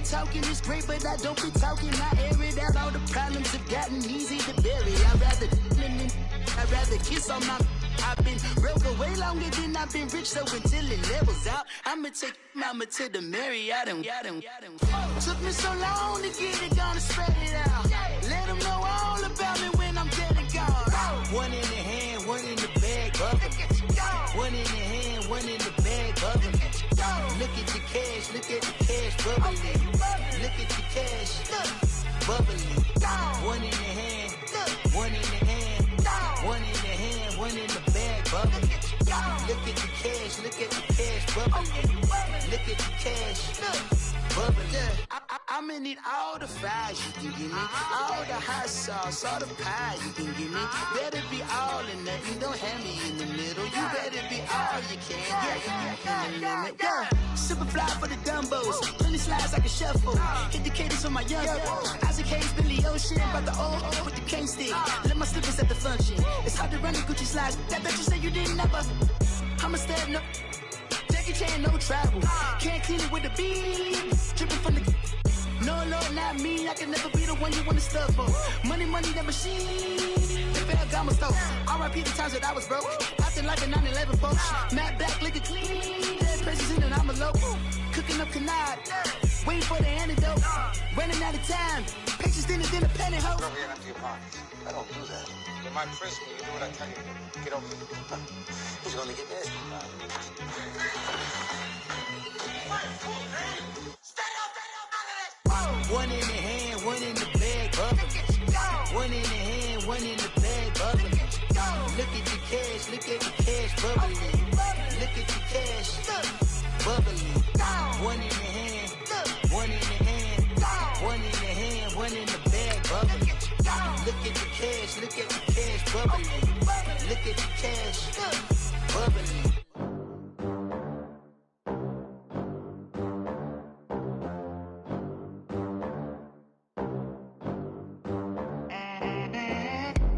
talking is great, but I don't be talking. I air it out. All the problems have gotten easy to bury. I'd rather kiss on my. I've been broke way longer than I've been rich, so until it levels out, I'ma take mama to the Marriott and took me so long to get it, gonna spread it out. Let them know all about me when I'm dead and gone. One in the hand, one in the bag, bubbling. One in the hand, one in the bag, bubbling. Look at the cash, look at the cash, bubbling. Look at the cash, bubbling. One in the hand, one in the hand, one in the hand, one in the bag, bubbling. Look at the cash, look at the cash, bubbling. Look at the cash, bubbling. I'ma need all the fries you can give me, all the hot sauce, all the pie you can give me. Better be all in nothing, don't have me in the middle. You better be all you can, yeah. Super fly for the Dumbos, plenty slides like a shuffle. Hit the cadence on my young Isaac Hayes, Billy Ocean, about the old with the cane stick. Let my slippers at the function. It's hard to run the Gucci slides. That bet you say you didn't never. I'ma stand up. Jackie Chan, no travel. Can't clean it with the beat. Dripping from the. No, Lord, not me. I can never be the one you wanna stuff for. Money, that machine. The Ferragamo store. R.I.P. the times that I was broke. Acting like a 9/11 folks. Matte black, liquor clean. Dead places in and I'm a local. Cooking up canard. Waiting for the antidote. Running out of time. Patience thinner than a penny hoe. Over here and empty your pockets. I don't do that. In my prison, you do what I tell you to. Get over here. He's gonna get this. One in the hand, one in the bag, bubbling. One in the hand, one in the bag, bubbling. Look at the cash, look at the cash, bubbling. Look at the cash, bubbling. One in the hand, one in the hand, one in the hand, one in the bag, bubbling. Look at the cash, look at the cash, bubbling. Look at the cash, bubbling.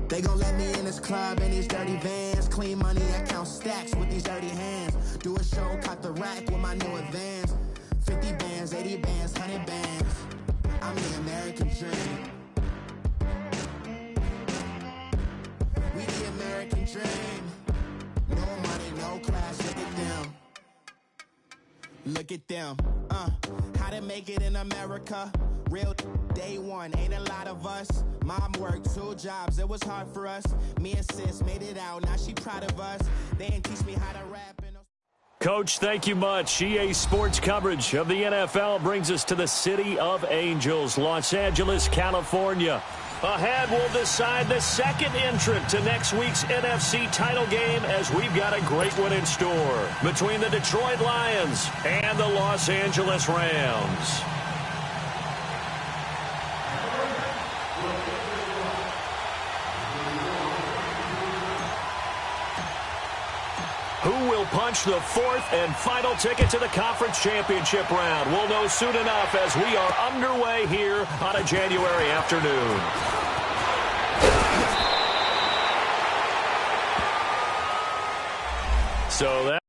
They gon' let me in this club in these dirty vans. Clean money, I count stacks with these dirty hands. Do a show, cut the rack with my new advance. 50 bands, 80 bands, 100 bands. I'm the American dream. We the American dream. No money, no class, look at them. Look at them, how to make it in America. Real day one, ain't a lot of us. Mom worked 2 jobs, it was hard for us. Me and sis made it out, now she proud of us. They didn't teach me how to rap. Coach, thank you much. EA Sports coverage of the NFL brings us to the City of Angels, Los Angeles, California. Ahead, we'll decide the second entrant to next week's NFC title game as we've got a great one in store between the Detroit Lions and the Los Angeles Rams. Who will punch the fourth and final ticket to the conference championship round? We'll know soon enough as we are underway here on a January afternoon. So that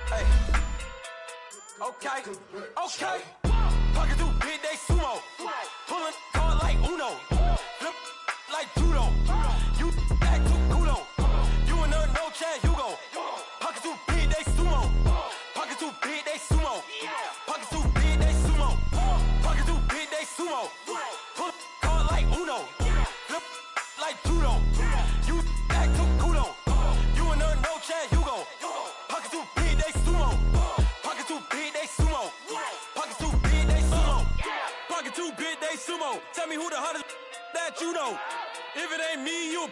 Hey. Okay. Pocket through big, they sumo. Pulling card like Uno. Flip like judo. You act too kudo. You and her no Chad Hugo. Pocket too big, they sumo. Pocket too big, they sumo. Pocket too big, they sumo. Pocket too big, they sumo. Pull card like Uno. Flip like judo. You act too kudo. You and her no Chad Hugo. Pocket too big, they sumo. Pocket too big, they sumo. Pocket too big, they sumo. Pocket too big, they sumo. Tell me who the hottest that you know. If it ain't me, you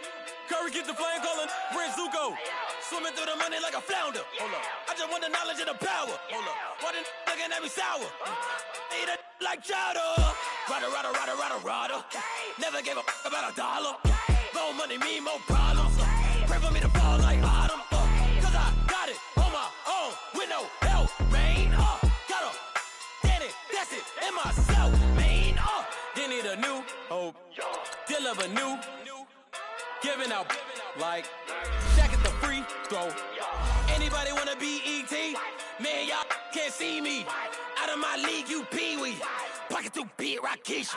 Curry get the flame calling Prince Zuko. Swimming through the money like a flounder. Hold up. I just want the knowledge and the power. Hold up. Why the looking at me sour? Eat it like chowder. Rada. Never gave a about $1. More money mean more problems. Pray for me to fall like autumn. deal of a new, giving out like Shaq at the free throw. Anybody wanna be ET? Man, y'all can't see me. Out of my league, you pee-wee. Pocket too big, Rakishi.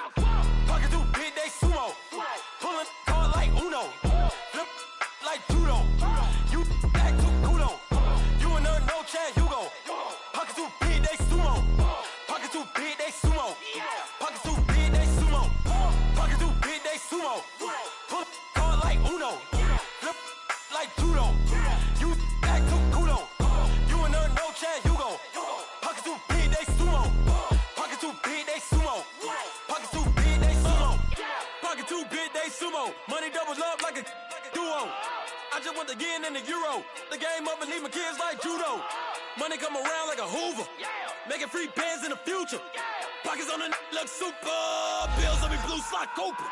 Pocket too big, they sumo. Pulling card like Uno. Flip like judo. You act too kudo. You and her, no Chad Hugo. Pocket too big, they sumo. Pocket too big, they sumo. Pocket too big, they sumo. Pocket too big, they sumo. Pull card like Uno. Flip like judo. You act too kudo. You and her, no Chad Hugo. Pocket too big, they sumo. Pocket too big, they sumo. Pocket too big, they sumo. Pocket too big, they sumo. Money doubles up like a duo. I just want the yen and the euro. The game up and leave my kids like judo. Money come around like a Hoover. Making free bands in the future. Pockets on the look super. Bills on me blue slot Cooper.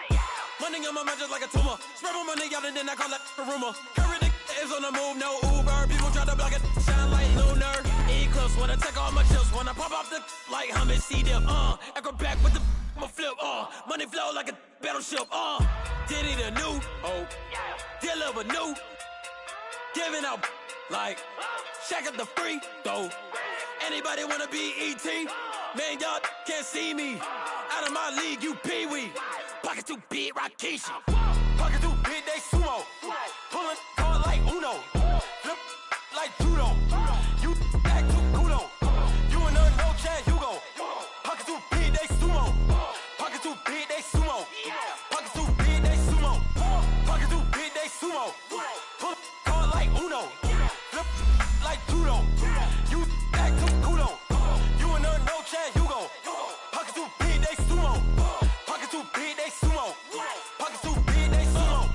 Money on my mind just like a tumor. Spread my money out and then I call that a rumor. Curry the is on the move, no Uber. People try to block it, shine like lunar. Eclipse, wanna take all my chips. Wanna pop off the like hummus, C-dip. Acrobat with the flip. Money flow like a battleship. Diddy the new, deal of a new. Giving out like Shaq at the free throw. Anybody wanna be ET? Man, y'all can't see me. Out of my league, you pee-wee. Pocket too big, Rakishi. Pocket too big, they sumo. Pulling card like Uno. Flip like judo. You act too kudo. You and her, no Chad Hugo. Pocket too big, they sumo. Pocket too big, they sumo. Pocket too big, they sumo. Pocket too big, they sumo. Pull card like Uno. Flip like judo. You act too kudo. You and her, no Chad Hugo. Pocket too big, they sumo. Pocket too big, they sumo. Pocket too big, they sumo.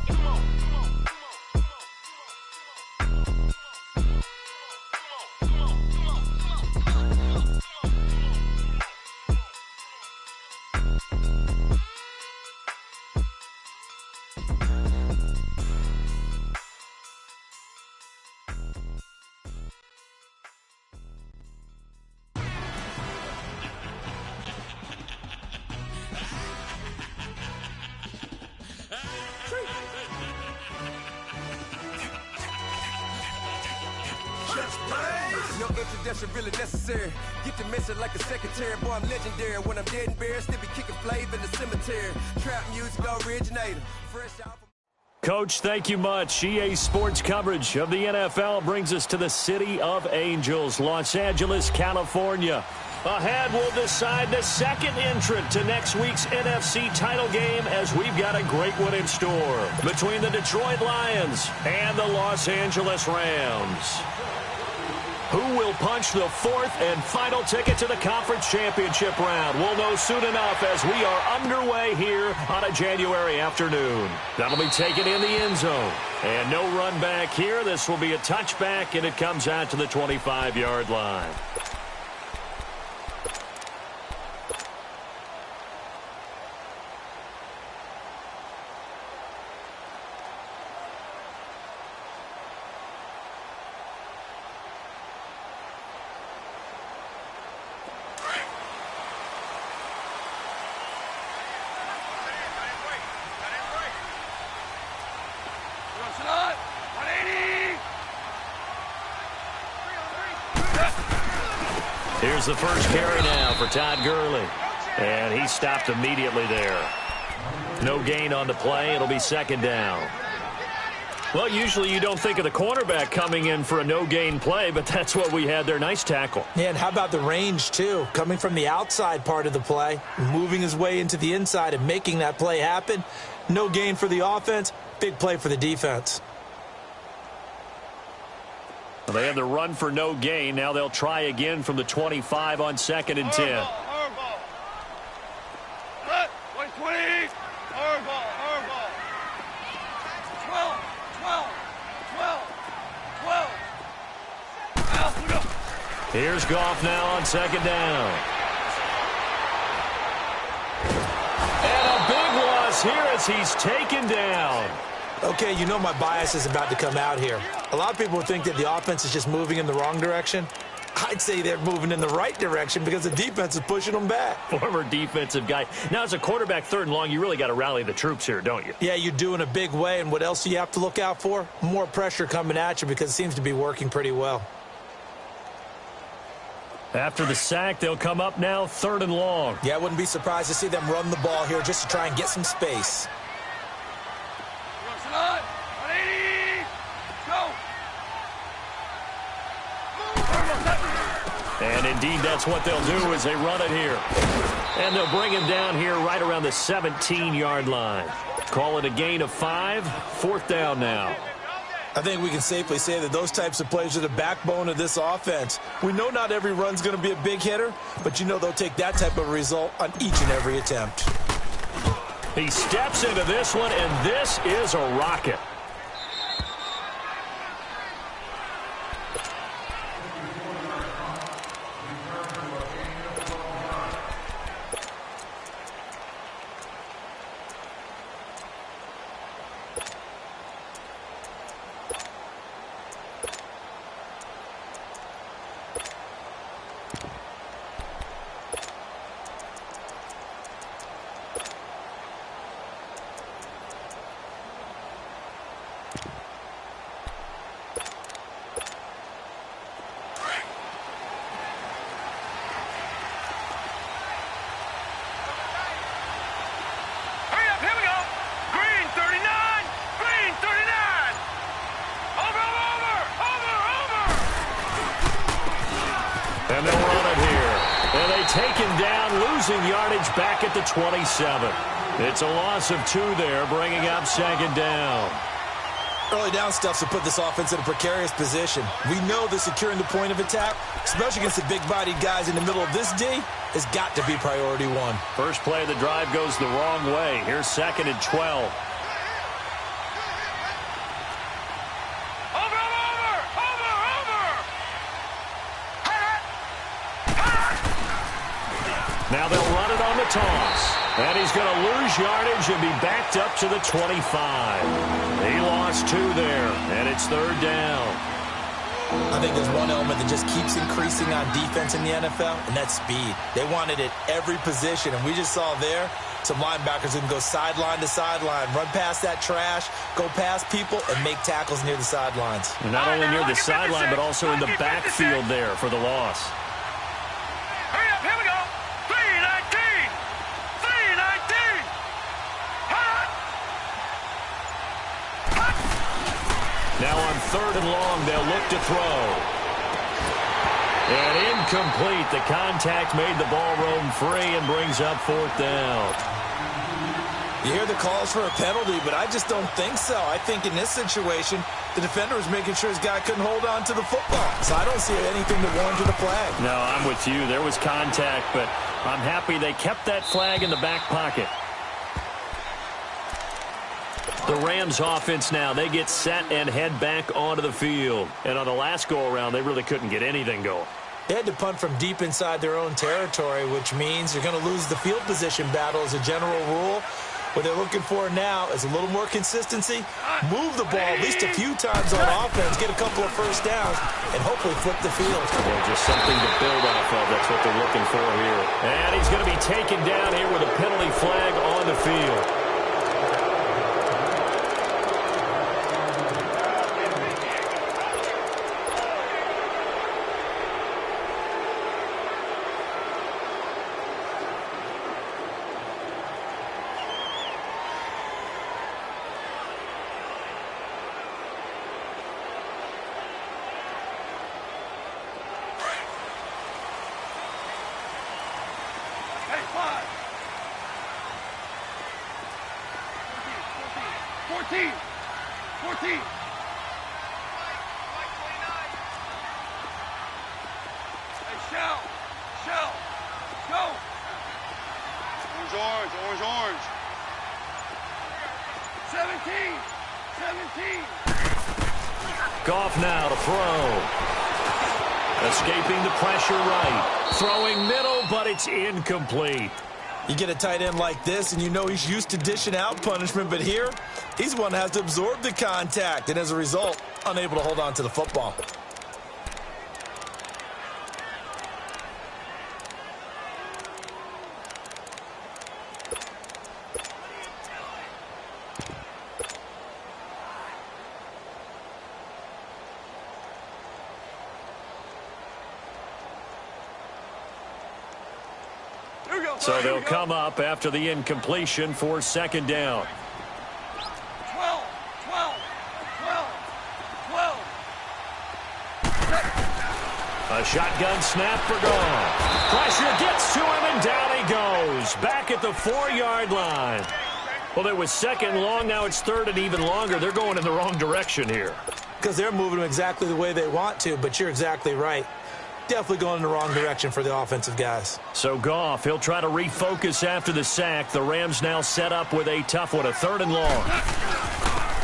No introduction really necessary. Get the message like a secretary. Boy, I'm legendary. When I'm dead and buried, still be kicking flavor in the cemetery. Trap music originator. Fresh out from Coach, thank you much. EA Sports coverage of the NFL brings us to the City of Angels, Los Angeles, California. Ahead, we'll decide the second entrant to next week's NFC title game as we've got a great one in store between the Detroit Lions and the Los Angeles Rams. Who will punch the fourth and final ticket to the conference championship round? We'll know soon enough as we are underway here on a January afternoon. That'll be taken in the end zone. And no run back here. This will be a touchback, and it comes out to the 25-yard line. Here's the first carry now for Todd Gurley. And he stopped immediately there. No gain on the play. It'll be second down. Well, usually you don't think of the cornerback coming in for a no-gain play, but that's what we had there. Nice tackle. Yeah, and how about the range, too? Coming from the outside part of the play, moving his way into the inside and making that play happen. No gain for the offense, big play for the defense. Well, they had the run for no gain. Now they'll try again from the 25 on 2nd and 10. Hardball. Cut. 20. Hardball. 12. Here's Goff now on 2nd down. And a big loss here as he's taken down. Okay, you know my bias is about to come out here. A lot of people think that the offense is just moving in the wrong direction. I'd say they're moving in the right direction because the defense is pushing them back. Former defensive guy. Now, as a quarterback, 3rd and long, you really got to rally the troops here, don't you? Yeah, you do in a big way. And what else do you have to look out for? More pressure coming at you because it seems to be working pretty well. After the sack, they'll come up now 3rd and long. Yeah, I wouldn't be surprised to see them run the ball here just to try and get some space. And indeed, that's what they'll do as they run it here. And they'll bring him down here right around the 17-yard line. Call it a gain of 5, 4th down now. I think we can safely say that those types of plays are the backbone of this offense. We know not every run's going to be a big hitter, but you know they'll take that type of result on each and every attempt. He steps into this one, and this is a rocket. And they'll run it here. And they take him down, losing yardage back at the 27. It's a loss of 2 there, bringing up 2nd down. Early down stuffs will put this offense in a precarious position. We know that securing the point of attack, especially against the big-bodied guys in the middle of this D, has got to be priority 1. First play of the drive goes the wrong way. Here's 2nd and 12. Now they'll run it on the toss. And he's going to lose yardage and be backed up to the 25. He lost 2 there, and it's 3rd down. I think there's one element that just keeps increasing on defense in the NFL, and that's speed. They want it at every position, and we just saw there some linebackers who can go sideline to sideline, run past that trash, go past people, and make tackles near the sidelines. And not only near the sideline, but also in the backfield there for the loss. Now on 3rd and long, they'll look to throw. And incomplete. The contact made the ball roam free and brings up 4th down. You hear the calls for a penalty, but I just don't think so. I think in this situation, the defender was making sure his guy couldn't hold on to the football. So I don't see anything that warranted a flag. No, I'm with you. There was contact, but I'm happy they kept that flag in the back pocket. The Rams offense now, they get set and head back onto the field. And on the last go-around, they really couldn't get anything going. They had to punt from deep inside their own territory, which means you're going to lose the field position battle as a general rule. What they're looking for now is a little more consistency, move the ball at least a few times on offense, get a couple of first downs, and hopefully flip the field. Yeah, just something to build off of. That's what they're looking for here. And he's going to be taken down here with a penalty flag on the field. Orange. 17. Goff now to throw. Escaping the pressure right. Throwing middle, but it's incomplete. You get a tight end like this, and you know he's used to dishing out punishment, but here, he's the one that has to absorb the contact, and as a result, unable to hold on to the football. So they'll come up after the incompletion for second down. 12. A shotgun snap for Goff. Pressure gets to him, and down he goes. Back at the 4-yard line. Well, it was second long. Now it's third and even longer. They're going in the wrong direction here. Because they're moving them exactly the way they want to, but you're exactly right. Definitely going in the wrong direction for the offensive guys. So Goff, he'll try to refocus after the sack. The Rams now set up with a tough one, a third and long.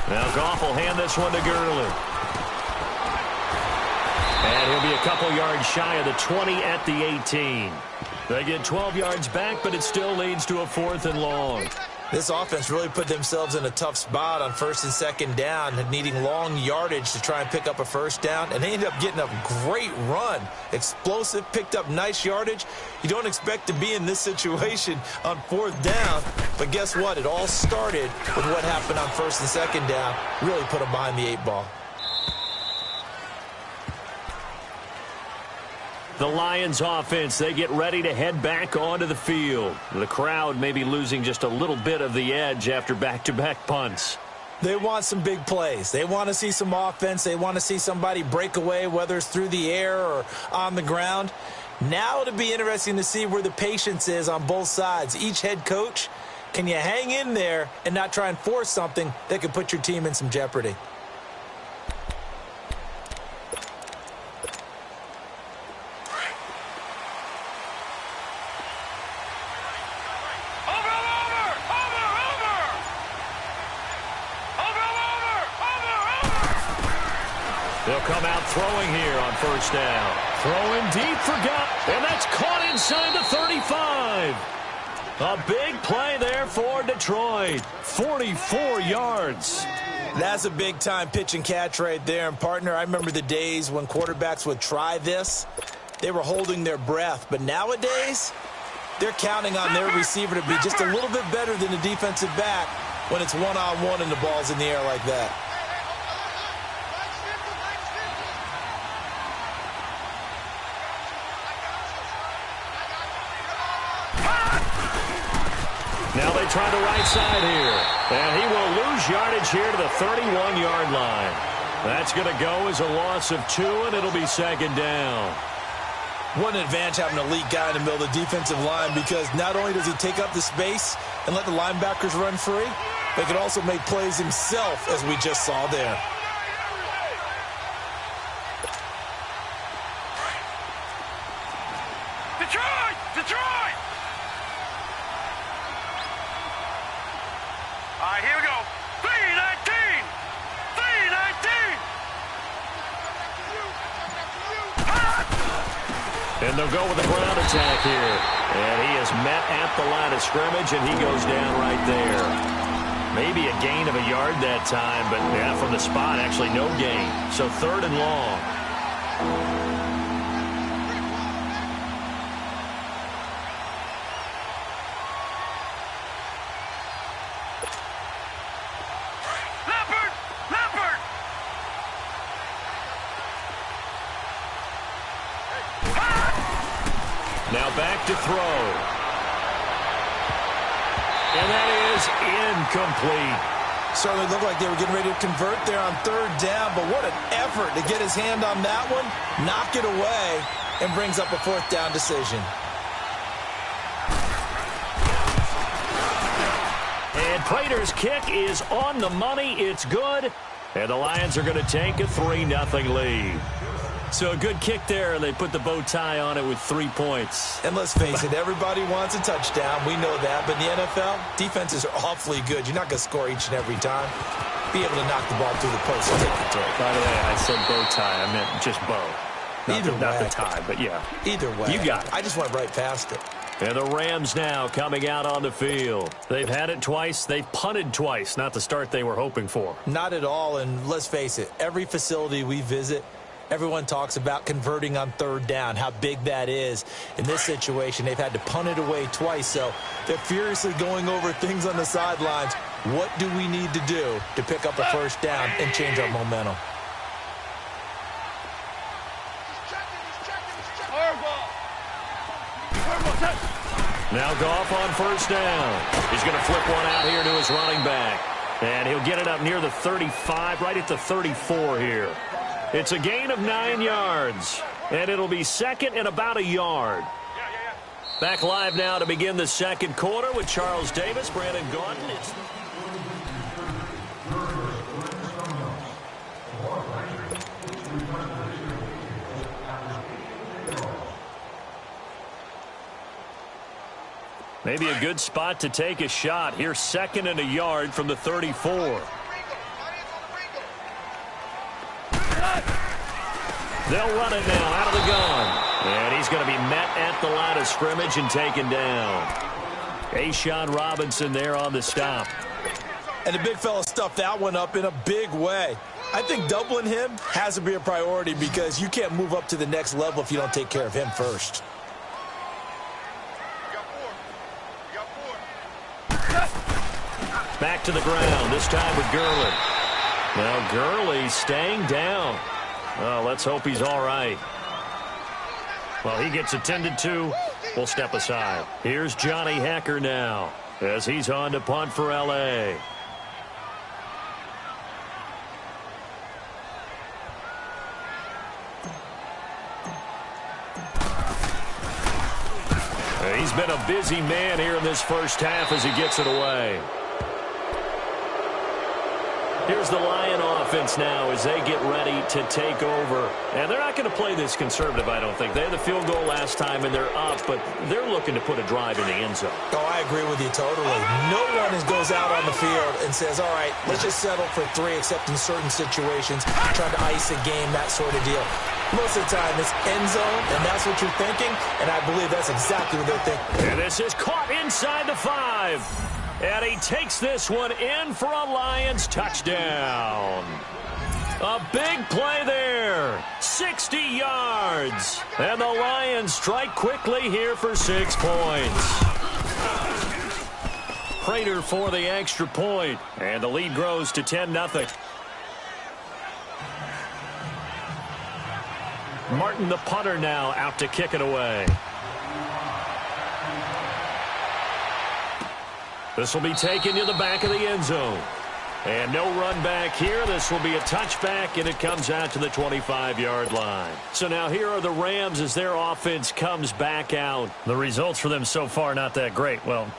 Now Goff will hand this one to Gurley. And he'll be a couple yards shy of the 20 at the 18. They get 12 yards back, but it still leads to a 4th and long. This offense really put themselves in a tough spot on 1st and 2nd down, needing long yardage to try and pick up a 1st down, and they ended up getting a great run. Explosive, picked up nice yardage. You don't expect to be in this situation on 4th down, but guess what? It all started with what happened on 1st and 2nd down. Really put them behind the 8 ball. The Lions offense, they get ready to head back onto the field. The crowd may be losing just a little bit of the edge after back-to-back punts. They want some big plays. They want to see some offense. They want to see somebody break away, whether it's through the air or on the ground. Now it'll be interesting to see where the patience is on both sides. Each head coach, can you hang in there and not try and force something that could put your team in some jeopardy? They'll come out throwing here on 1st down. Throwing deep for Goff, and that's caught inside the 35. A big play there for Detroit. 44 yards. That's a big-time pitch and catch right there. And, partner, I remember the days when quarterbacks would try this. They were holding their breath. But nowadays, they're counting on their receiver to be just a little bit better than the defensive back when it's one-on-one and the ball's in the air like that. Now they try the right side here. And he will lose yardage here to the 31-yard line. That's going to go as a loss of 2, and it'll be second down. What an advantage having an elite guy in the middle of the defensive line, because not only does he take up the space and let the linebackers run free, but he can also make plays himself, as we just saw there. Detroit! All right, here we go. 3-19! And they'll go with a ground attack here. And he is met at the line of scrimmage, and he goes down right there. Maybe a gain of a yard that time, but yeah, from the spot, actually no gain. So 3rd and long. Now back to throw. And that is incomplete. Certainly looked like they were getting ready to convert there on 3rd down, but what an effort to get his hand on that one, knock it away, and brings up a 4th down decision. And Prater's kick is on the money. It's good. And the Lions are going to take a 3-0 lead. So a good kick there, and they put the bow tie on it with 3 points. And let's face it, everybody wants a touchdown. We know that. But in the NFL, defenses are awfully good. You're not going to score each and every time. Be able to knock the ball through the post and take the throw. By the way, I said bow tie. I meant just bow. Not the tie, but yeah. Either way. You got it. I just went right past it. And the Rams now coming out on the field. They've had it twice. They've punted twice. Not the start they were hoping for. Not at all. And let's face it, every facility we visit, everyone talks about converting on 3rd down, how big that is. In this situation, they've had to punt it away twice, so they're furiously going over things on the sidelines. What do we need to do to pick up a 1st down and change our momentum? Hardball, touch. Now Goff on first down. He's going to flip one out here to his running back. And he'll get it up near the 35, right at the 34 here. It's a gain of 9 yards. And it'll be second and about a yard. Back live now to begin the second quarter with Charles Davis, Brandon Gaudin. Maybe a good spot to take a shot. Here's second and a yard from the 34. They'll run it now out of the gun. And he's going to be met at the line of scrimmage and taken down. A'Shawn Robinson there on the stop. And the big fella stuffed that one up in a big way. I think doubling him has to be a priority because you can't move up to the next level if you don't take care of him first. Back to the ground, this time with Gurley. Now Gurley staying down. Well, let's hope he's all right. Well, he gets attended to. We'll step aside. Here's Johnny Hekker now as he's on to punt for L.A. He's been a busy man here in this first half as he gets it away. Here's the Lion offense now as they get ready to take over. And they're not going to play this conservative, I don't think. They had the field goal last time, and they're up, but they're looking to put a drive in the end zone. Oh, I agree with you totally. No one goes out on the field and says, all right, let's just settle for 3, except in certain situations, trying to ice a game, that sort of deal. Most of the time, it's end zone, and that's what you're thinking, and I believe that's exactly what they're thinking. And this is caught inside the 5. And he takes this one in for a Lions touchdown. A big play there. 60 yards. And the Lions strike quickly here for 6 points. Prater for the extra point. And the lead grows to 10-0. Martin, the punter, now out to kick it away. This will be taken to the back of the end zone. And no run back here. This will be a touchback, and it comes out to the 25-yard line. So now here are the Rams as their offense comes back out. The results for them so far not that great. Well,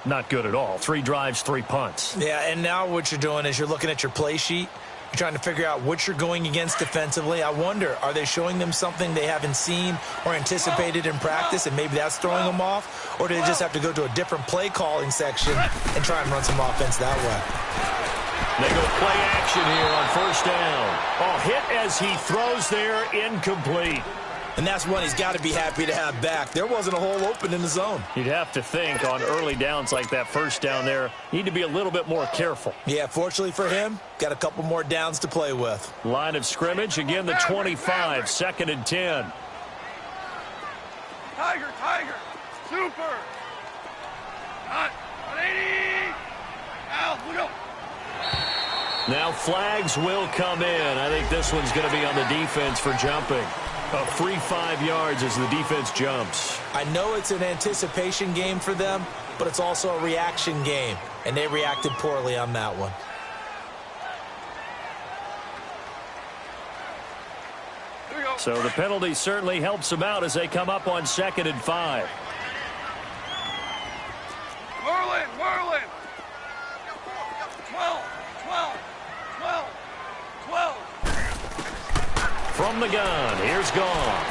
not good at all. 3 drives, 3 punts. Yeah, and now what you're doing is you're looking at your play sheet. You're trying to figure out what you're going against defensively. I wonder, are they showing them something they haven't seen or anticipated in practice, and maybe that's throwing them off? Or do they just have to go to a different play calling section and try and run some offense that way? They go play action here on first down. Oh, hit as he throws there, incomplete. And that's one he's got to be happy to have back. There wasn't a hole open in the zone. You'd have to think on early downs like that first down there, you need to be a little bit more careful. Yeah, fortunately for him, got a couple more downs to play with. Line of scrimmage, again the 25, 2nd and 10. Tiger, super. Hot, 180. Out, look up. Now flags will come in. I think this one's going to be on the defense for jumping. A free 5 yards as the defense jumps. I know it's an anticipation game for them, but it's also a reaction game, and they reacted poorly on that one. So the penalty certainly helps them out as they come up on 2nd and 5. Whirling. 12. From the gun, here's Goff.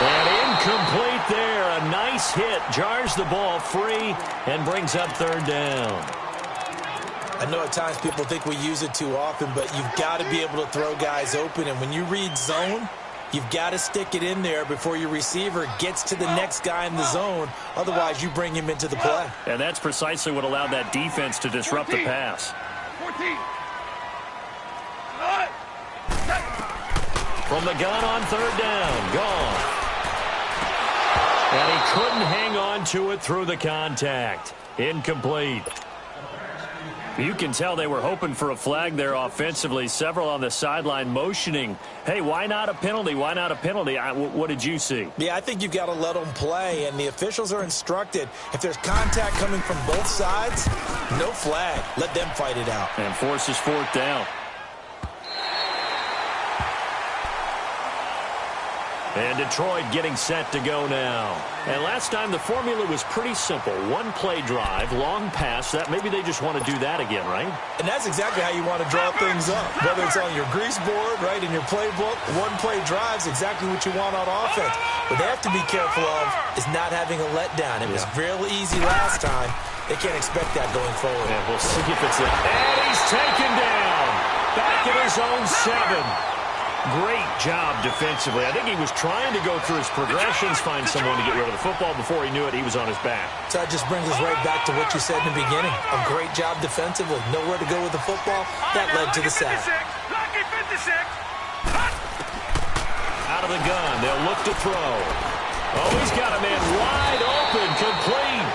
And incomplete there. A nice hit. Jars the ball free and brings up 3rd down. I know at times people think we use it too often, but you've got to be able to throw guys open. And when you read zone, you've got to stick it in there before your receiver gets to the next guy in the zone. Otherwise, you bring him into the play. And that's precisely what allowed that defense to disrupt the pass. 14. From the gun on 3rd down, Goff. And he couldn't hang on to it through the contact. Incomplete. You can tell they were hoping for a flag there offensively. Several on the sideline motioning, hey, why not a penalty? Why not a penalty? What did you see? Yeah, I think you've got to let them play, and the officials are instructed. If there's contact coming from both sides, no flag. Let them fight it out. And forces fourth down. And Detroit getting set to go now. And last time the formula was pretty simple. One play drive, long pass. That maybe they just want to do that again, right? And that's exactly how you want to draw things up. Whether it's on your grease board, right, in your playbook, one play drive is exactly what you want on offense. What they have to be careful of is not having a letdown. It was real easy last time. They can't expect that going forward. Yeah, we'll see if it's that. And he's taken down. Back at his own 7. Great job defensively. I think he was trying to go through his progressions, find someone to get rid of the football. Before he knew it, he was on his back. So that just brings us right back to what you said in the beginning. A great job defensively. Nowhere to go with the football. That led to the sack. Out of the gun. They'll look to throw. Oh, he's got a man wide open, complete.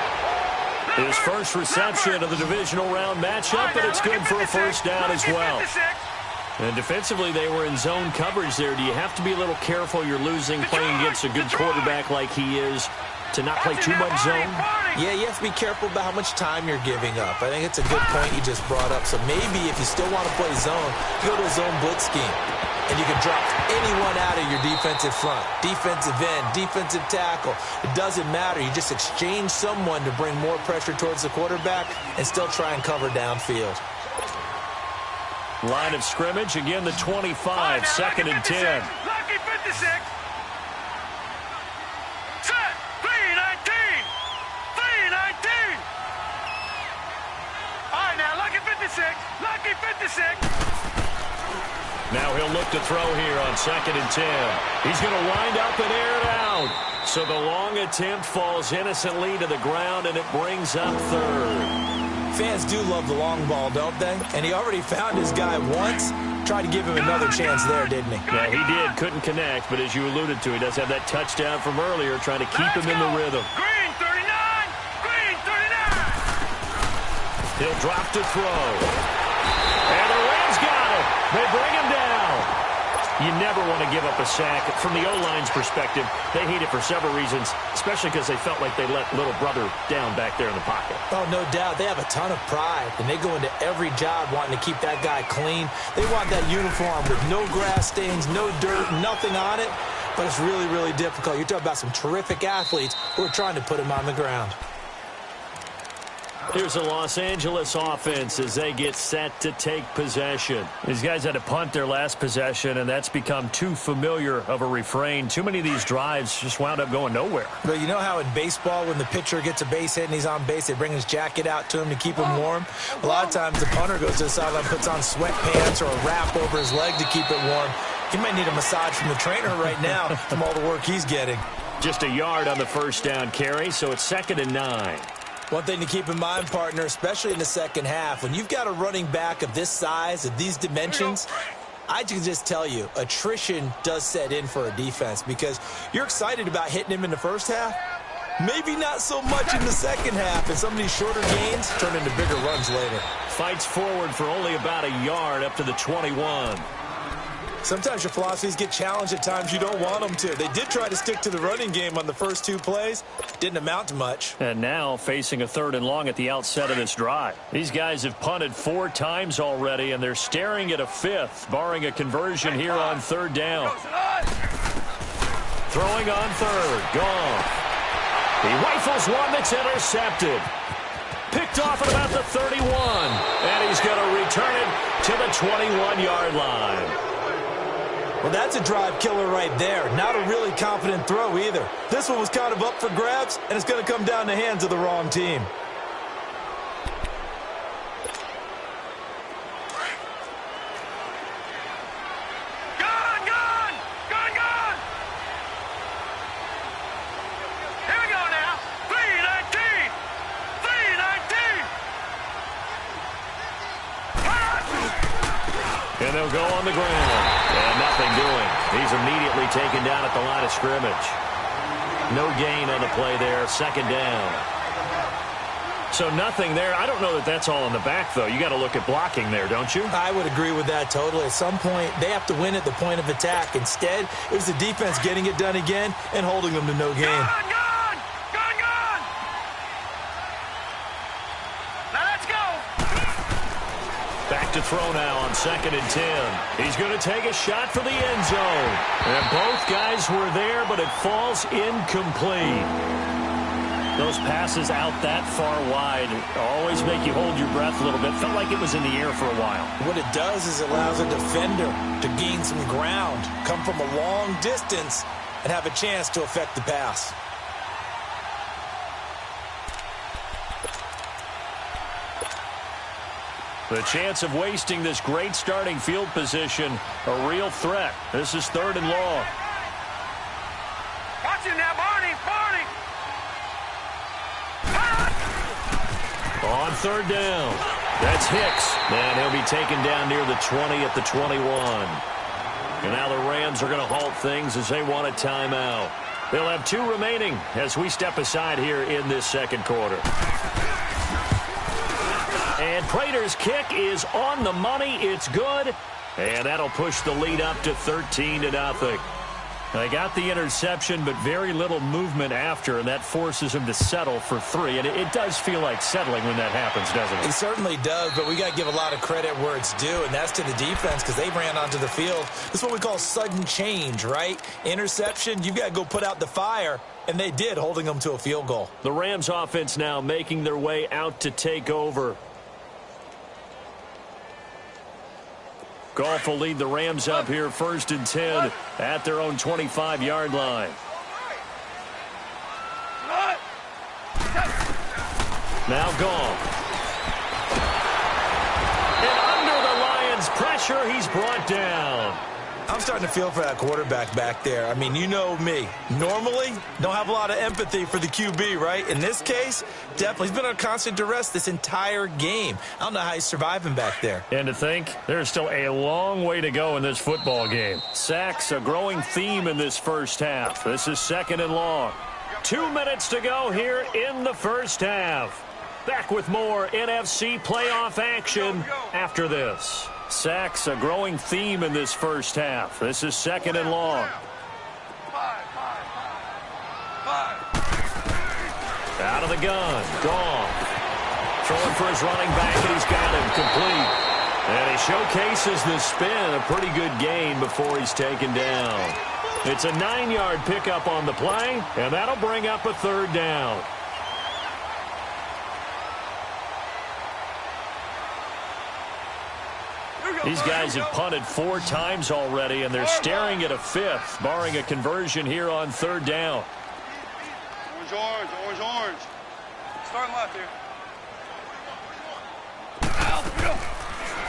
His first reception of the divisional round matchup, but it's good for a first down as well. And defensively, they were in zone coverage there. Do you have to be a little careful? You're losing playing against a good quarterback like he is to not play too much zone? Yeah, you have to be careful about how much time you're giving up. I think it's a good point you just brought up. So maybe if you still want to play zone, you go to a zone blitz scheme. And you can drop anyone out of your defensive front. Defensive end, defensive tackle. It doesn't matter. You just exchange someone to bring more pressure towards the quarterback and still try and cover downfield. Line of scrimmage, again the 25, second and 10. Lucky 56. Set. 319. 319. All right, now, Lucky 56. Lucky 56. Now he'll look to throw here on second and 10. He's going to wind up and air it out. So the long attempt falls innocently to the ground, and it brings up third. Fans do love the long ball, don't they? And he already found his guy once. Tried to give him another chance there, didn't he? Yeah, he did. Couldn't connect, but as you alluded to, he does have that touchdown from earlier, trying to keep him in the rhythm. Green 39. Green 39. He'll drop to throw. And the Rams got it. They bring him down. You never want to give up a sack. From the O-line's perspective, they hate it for several reasons, especially because they felt like they let little brother down back there in the pocket. Oh, no doubt. They have a ton of pride, and they go into every job wanting to keep that guy clean. They want that uniform with no grass stains, no dirt, nothing on it, but it's really, really difficult. You're talking about some terrific athletes who are trying to put him on the ground. Here's the Los Angeles offense as they get set to take possession. These guys had to punt their last possession, and that's become too familiar of a refrain. Too many of these drives just wound up going nowhere. But you know how in baseball, when the pitcher gets a base hit and he's on base, they bring his jacket out to him to keep him warm? A lot of times the punter goes to the sideline, puts on sweatpants or a wrap over his leg to keep it warm. He might need a massage from the trainer right now from all the work he's getting. Just a yard on the first down carry, so it's second and 9. One thing to keep in mind, partner, especially in the second half, when you've got a running back of this size, of these dimensions, I can just tell you, attrition does set in for a defense because you're excited about hitting him in the first half. Maybe not so much in the second half, and some of these shorter gains turn into bigger runs later. Fights forward for only about a yard up to the 21. Sometimes your philosophies get challenged at times you don't want them to. They did try to stick to the running game on the first 2 plays. Didn't amount to much. And now facing a third and long at the outset of this drive. These guys have punted 4 times already, and they're staring at a 5th, barring a conversion here on third down. Throwing on third. Gone. He rifles one that's intercepted. Picked off at about the 31. And he's going to return it to the 21-yard line. Well, that's a drive killer right there. Not a really confident throw either. This one was kind of up for grabs, and it's going to come down the hands of the wrong team. Gone, gone, gone, gone. Here we go now. 319. 319. And they'll go on the ground. And nothing doing. He's immediately taken down at the line of scrimmage. No gain on the play there. Second down. So nothing there. I don't know that that's all in the back, though. You got to look at blocking there, don't you? I would agree with that totally. At some point, they have to win at the point of attack. Instead, it was the defense getting it done again and holding them to no gain. Gone! Now let's go! Back to throw now on 2nd and 10. He's going to take a shot for the end zone. And both guys were there, but it falls incomplete. Those passes out that far wide always make you hold your breath a little bit. Felt like it was in the air for a while. What it does is it allows a defender to gain some ground, come from a long distance, and have a chance to affect the pass. The chance of wasting this great starting field position, a real threat. This is 3rd and long. Watch him now, Barney! On 3rd down, that's Hicks, and he'll be taken down near the 20 at the 21. And now the Rams are going to halt things as they want a timeout. They'll have 2 remaining as we step aside here in this 2nd quarter. And Prater's kick is on the money. It's good, and that'll push the lead up to 13-0. They got the interception, but very little movement after, and that forces him to settle for 3. And it does feel like settling when that happens, doesn't it? It certainly does, but we got to give a lot of credit where it's due, and that's to the defense because they ran onto the field. This is what we call sudden change, right? Interception, you've got to go put out the fire, and they did, holding them to a field goal. The Rams offense now making their way out to take over. Goff will lead the Rams up here 1st and 10 at their own 25-yard line. Now Goff. And under the Lions' pressure, he's brought down. I'm starting to feel for that quarterback back there. I mean, you know me. Normally, don't have a lot of empathy for the QB, right? In this case, definitely. He's been on constant duress this entire game. I don't know how he's surviving back there. And to think, there's still a long way to go in this football game. Sacks, a growing theme in this first half. This is 2nd and long. 2 minutes to go here in the first half. Back with more NFC playoff action after this. Sacks, a growing theme in this first half. This is 2nd and long. Out of the gun. Goff. Throwing for his running back, and he's got him complete. And he showcases the spin. A pretty good gain before he's taken down. It's a 9-yard pickup on the play, and that'll bring up a 3rd down. These guys have punted 4 times already, and they're staring at a 5th, barring a conversion here on 3rd down. Orange. Starting left here.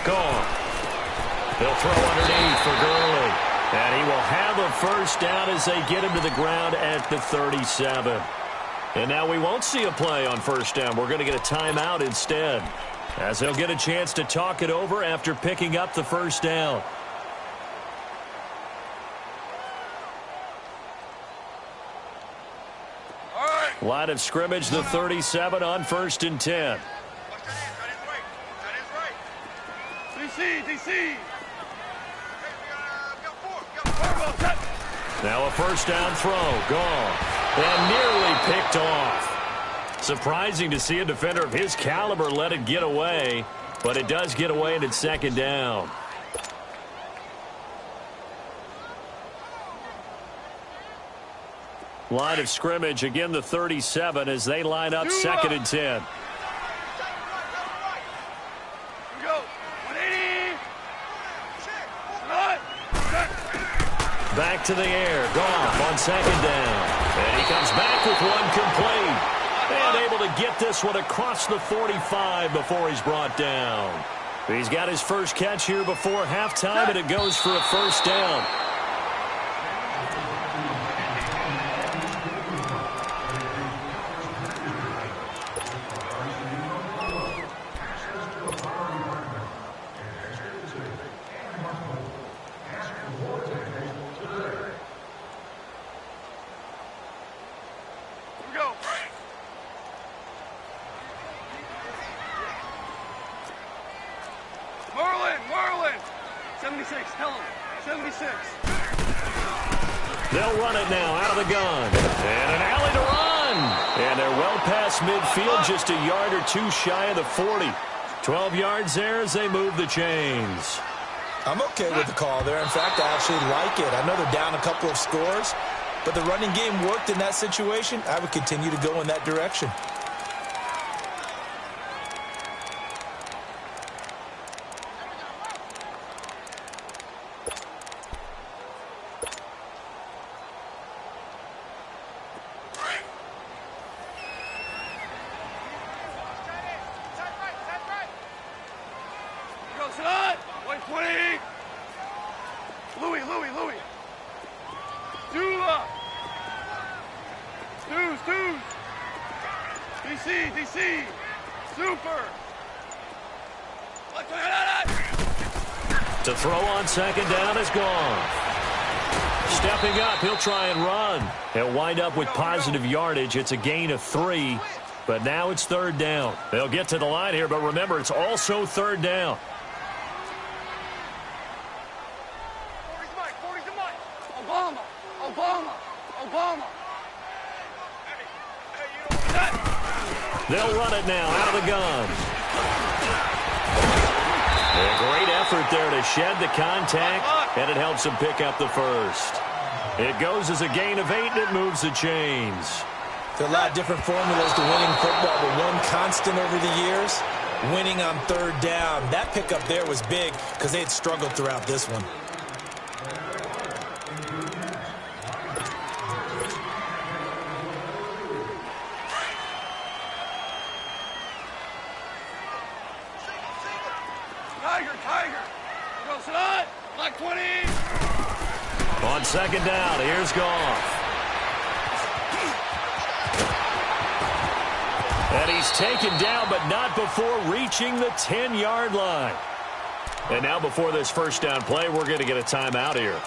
Gone. They'll throw underneath for Gurley. And he will have a 1st down as they get him to the ground at the 37. And now we won't see a play on 1st down. We're going to get a timeout instead, as they'll get a chance to talk it over after picking up the 1st down. Line of scrimmage, the 37 on 1st and 10. DC. Now a 1st down throw. Gone. And nearly picked off. Surprising to see a defender of his caliber let it get away, but it does get away and it's 2nd down. Line of scrimmage, again the 37 as they line up 2nd and 10. Back to the air. Goff on 2nd down. And he comes back with one complete. And able to get this one across the 45 before he's brought down. He's got his first catch here before halftime, and it goes for a 1st down. 76, tell him. 76. They'll run it now out of the gun. And an alley to run. And they're well past midfield, just a yard or two shy of the 40. 12 yards there as they move the chains. I'm okay with the call there. In fact, I actually like it. I know they're down a couple of scores, but the running game worked in that situation. I would continue to go in that direction. DC! Super! To throw on second down is gone. Stepping up, he'll try and run. He'll wind up with positive yardage. It's a gain of 3, but now it's third down. They'll get to the line here, but remember, it's also third down. 40's Mike, 40's the Mike. Obama, Obama, Obama. They'll run it now out of the gun. A great effort there to shed the contact, and it helps him pick up the first. It goes as a gain of 8, and it moves the chains. There's a lot of different formulas to winning football, but one constant over the years, winning on third down. That pickup there was big because they had struggled throughout this one. Tiger. Goes on. Black 20. On second down, here's Goff. And he's taken down, but not before reaching the 10-yard line. And now before this first down play, we're going to get a timeout here,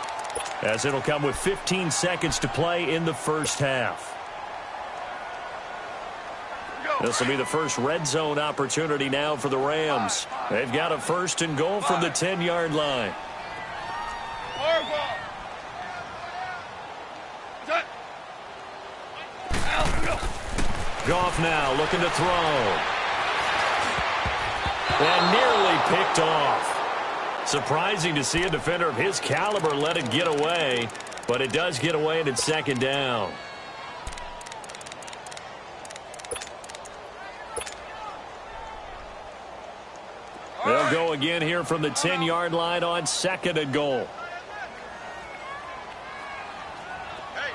as it'll come with 15 seconds to play in the first half. This will be the first red zone opportunity now for the Rams. They've got a first and goal from the 10-yard line. Goff now looking to throw. And nearly picked off. Surprising to see a defender of his caliber let it get away, but it does get away and it's second down. They'll go again here from the 10-yard line on second and goal. Hey.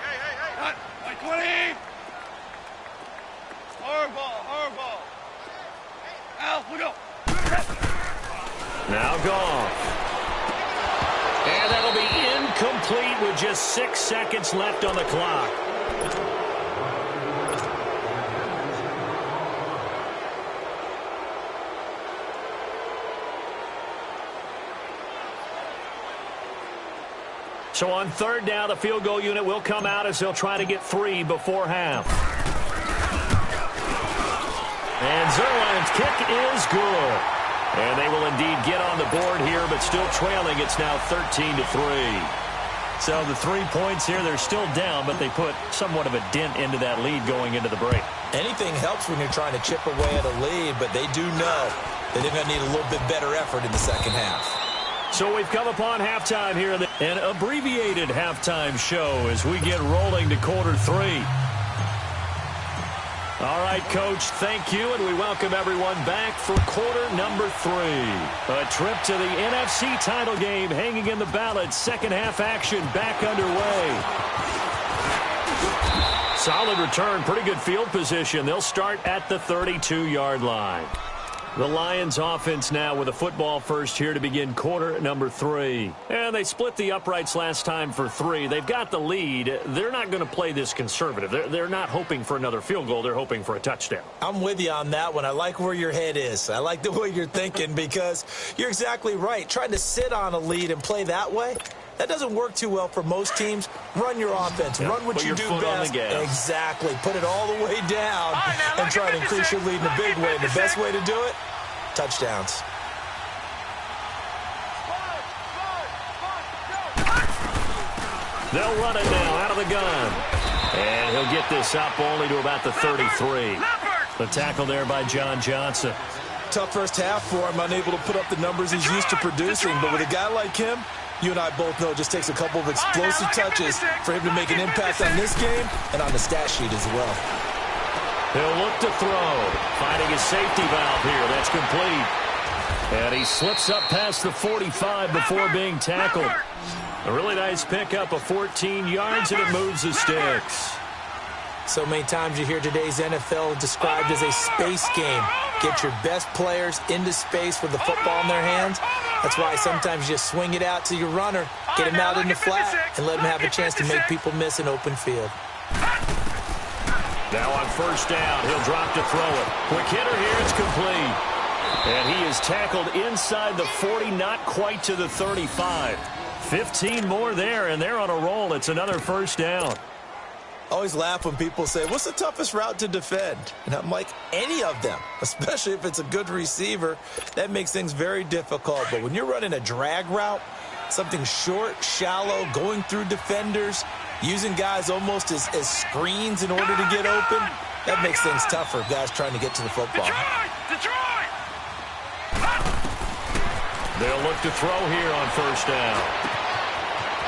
20. Hardball. Al, look up. Now Goff. And that'll be incomplete with just 6 seconds left on the clock. So on third down, the field goal unit will come out as they'll try to get 3 before half. And Zerline's kick is good. And they will indeed get on the board here, but still trailing. It's now 13-3. So the 3 points here, they're still down, but they put somewhat of a dent into that lead going into the break. Anything helps when you're trying to chip away at a lead, but they do know that they're going to need a little bit better effort in the second half. So we've come upon halftime here, an abbreviated halftime show as we get rolling to quarter 3. All right, Coach, thank you, and we welcome everyone back for quarter number 3. A trip to the NFC title game hanging in the balance. Second half action back underway. Solid return, pretty good field position. They'll start at the 32-yard line. The Lions offense now with a football first here to begin quarter number 3. And they split the uprights last time for 3. They've got the lead. They're not going to play this conservative. They're not hoping for another field goal. They're hoping for a touchdown. I'm with you on that one. I like where your head is. I like the way you're thinking because you're exactly right. Trying to sit on a lead and play that way, that doesn't work too well for most teams. Run your offense. Yeah, run what you do best. Exactly. Put it all the way down and try to increase your lead in a big way. The best way to do it, touchdowns. They'll run it now out of the gun. And he'll get this up only to about the 33. The tackle there by John Johnson. Tough first half for him, unable to put up the numbers he's used to producing. But with a guy like him, you and I both know it just takes a couple of explosive touches for him to make an impact on this game and on the stat sheet as well. He'll look to throw, finding his safety valve here. That's complete. And he slips up past the 45 before being tackled. A really nice pickup of 14 yards, and it moves the sticks. So many times you hear today's NFL described as a space game. Get your best players into space with the football in their hands. That's why sometimes you just swing it out to your runner, get him out in the flat, and let him have a chance to make people miss an open field. Now on first down, he'll drop to throw it. Quick hitter here, it's complete. And he is tackled inside the 40, not quite to the 35. 15 more there, and they're on a roll. It's another first down. I always laugh when people say, what's the toughest route to defend? And I'm like, any of them, especially if it's a good receiver. That makes things very difficult. But when you're running a drag route, something short, shallow, going through defenders, using guys almost as screens in order to get open, that makes things tougher, guys trying to get to the football. Detroit! They'll look to throw here on first down.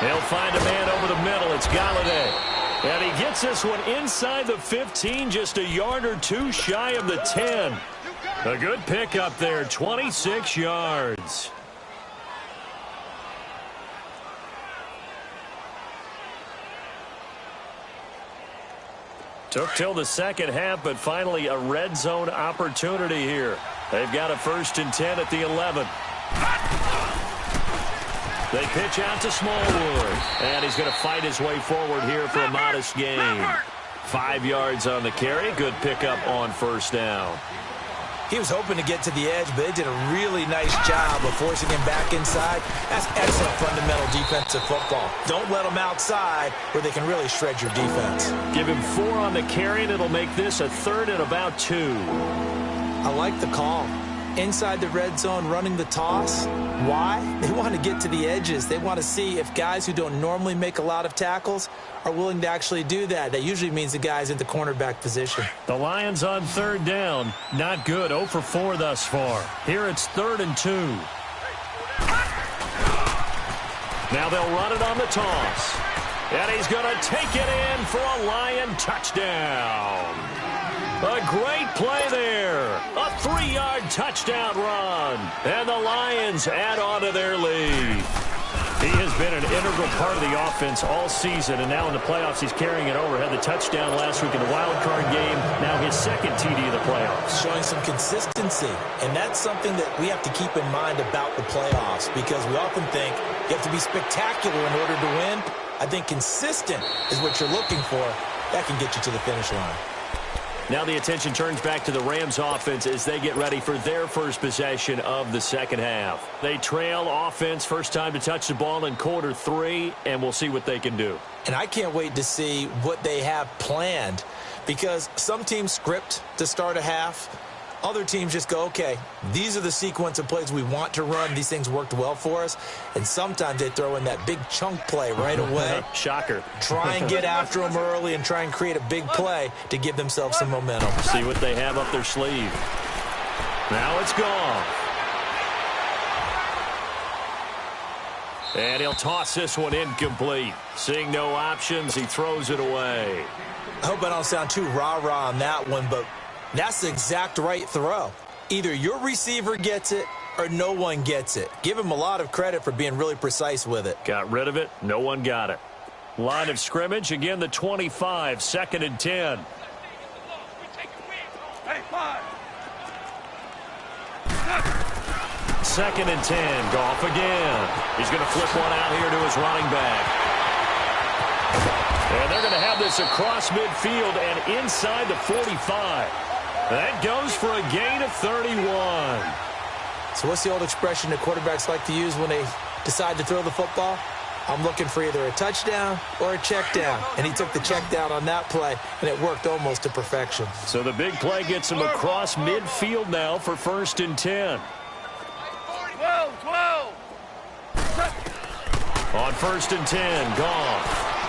They'll find a man over the middle. It's Galladay. And he gets this one inside the 15, just a yard or two shy of the 10. A good pickup there, 26 yards. Took till the second half, but finally a red zone opportunity here. They've got a 1st and 10 at the 11. They pitch out to Smallwood, and he's going to fight his way forward here for a modest gain. 5 yards on the carry. Good pickup on first down. He was hoping to get to the edge, but they did a really nice job of forcing him back inside. That's excellent fundamental defensive football. Don't let them outside where they can really shred your defense. Give him 4 on the carry, and it'll make this a 3rd and about 2. I like the call. Inside the red zone, running the toss. Why? They want to get to the edges. They want to see if guys who don't normally make a lot of tackles are willing to actually do that. That usually means the guy's in the cornerback position. The Lions on 3rd down. Not good. 0 for 4 thus far. Here it's 3rd and 2. Now they'll run it on the toss. And he's going to take it in for a Lion touchdown. A great play there. A 3-yard touchdown run. And the Lions add on to their lead. He has been an integral part of the offense all season, and now in the playoffs he's carrying it over. Had the touchdown last week in the wild card game. Now his 2nd TD of the playoffs. Showing some consistency, and that's something that we have to keep in mind about the playoffs, because we often think you have to be spectacular in order to win. I think consistent is what you're looking for. That can get you to the finish line. Now the attention turns back to the Rams offense as they get ready for their first possession of the second half. They trail offense, first time to touch the ball in quarter 3, and we'll see what they can do. And I can't wait to see what they have planned, because some teams script to start a half. Other teams just go, okay, these are the sequence of plays we want to run. These things worked well for us. And sometimes they throw in that big chunk play right away. Shocker. Try and get after them early and try and create a big play to give themselves some momentum. See what they have up their sleeve. Now it's gone. And he'll toss this one incomplete. Seeing no options, he throws it away. I hope I don't sound too rah-rah on that one, but that's the exact right throw. Either your receiver gets it or no one gets it. Give him a lot of credit for being really precise with it. Got rid of it. No one got it. Line of scrimmage. Again, the 25. 2nd and 10. Hey, 5. 2nd and 10. Goff again. He's going to flip one out here to his running back. And they're going to have this across midfield and inside the 45. That goes for a gain of 31. So what's the old expression that quarterbacks like to use when they decide to throw the football? I'm looking for either a touchdown or a check down. And he took the check down on that play, and it worked almost to perfection. So the big play gets him across midfield now for 1st and 10. 12. On 1st and 10, Goff.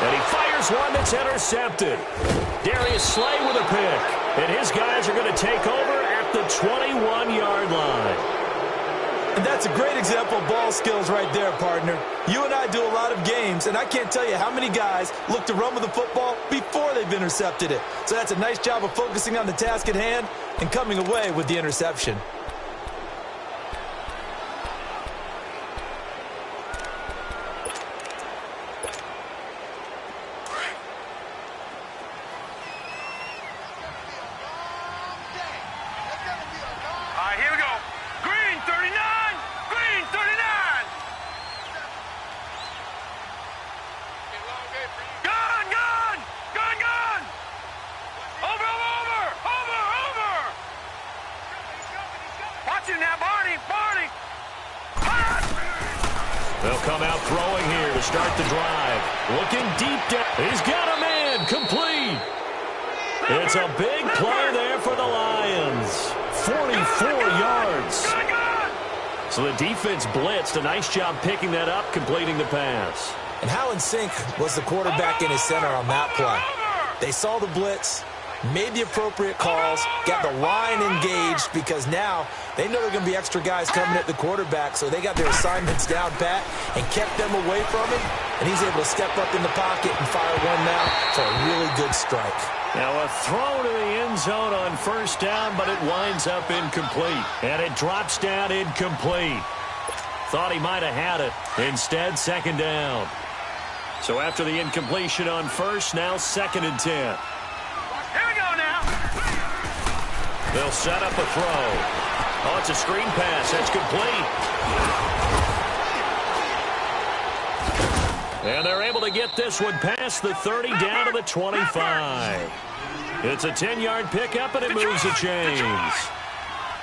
And he fires one that's intercepted. Darius Slay with a pick. And his guys are going to take over at the 21-yard line. And that's a great example of ball skills right there, partner. You and I do a lot of games, and I can't tell you how many guys look to run with the football before they've intercepted it. So that's a nice job of focusing on the task at hand and coming away with the interception. They'll come out throwing here to start the drive. Looking deep down. He's got a man. Complete. It's a big play there for the Lions. 44 yards. So the defense blitzed. A nice job picking that up, completing the pass. And how in sync was the quarterback in his center on that play? They saw the blitz, made the appropriate calls, got the line engaged because now they know there are going to be extra guys coming at the quarterback, so they got their assignments down pat and kept them away from him, and he's able to step up in the pocket and fire one now for a really good strike. Now a throw to the end zone on first down, but it winds up incomplete, and it drops down incomplete. Thought he might have had it. Instead, second down. So after the incompletion on first, now 2nd and 10. Here we go now. They'll set up a throw. Oh, it's a screen pass. That's complete. And they're able to get this one past the 30 down to the 25. It's a 10-yard pickup, and it moves the chains.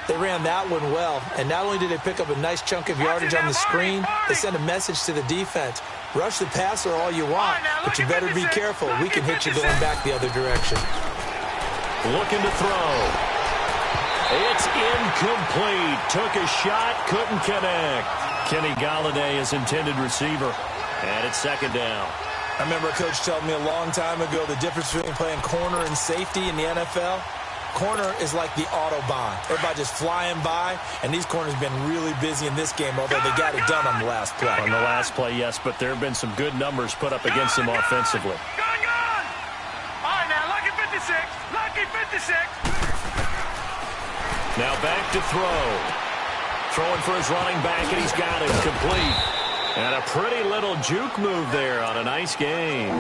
They ran that one well, and not only did they pick up a nice chunk of yardage on the screen, they sent a message to the defense. Rush the passer all you want, but you better be careful. We can hit you going back the other direction. Looking to throw. It's incomplete. Took a shot, couldn't connect. Kenny Galladay is intended receiver. And it's 2nd down. I remember a coach telling me a long time ago the difference between playing corner and safety in the NFL. Corner is like the Autobahn. Everybody just flying by, and these corners have been really busy in this game, although they got it done on the last play. On the last play, yes, but there have been some good numbers put up against them offensively. Gun! All right, now, lucky 56. Lucky 56. Now back to throw. Throwing for his running back, and he's got it. Complete. And a pretty little juke move there on a nice game.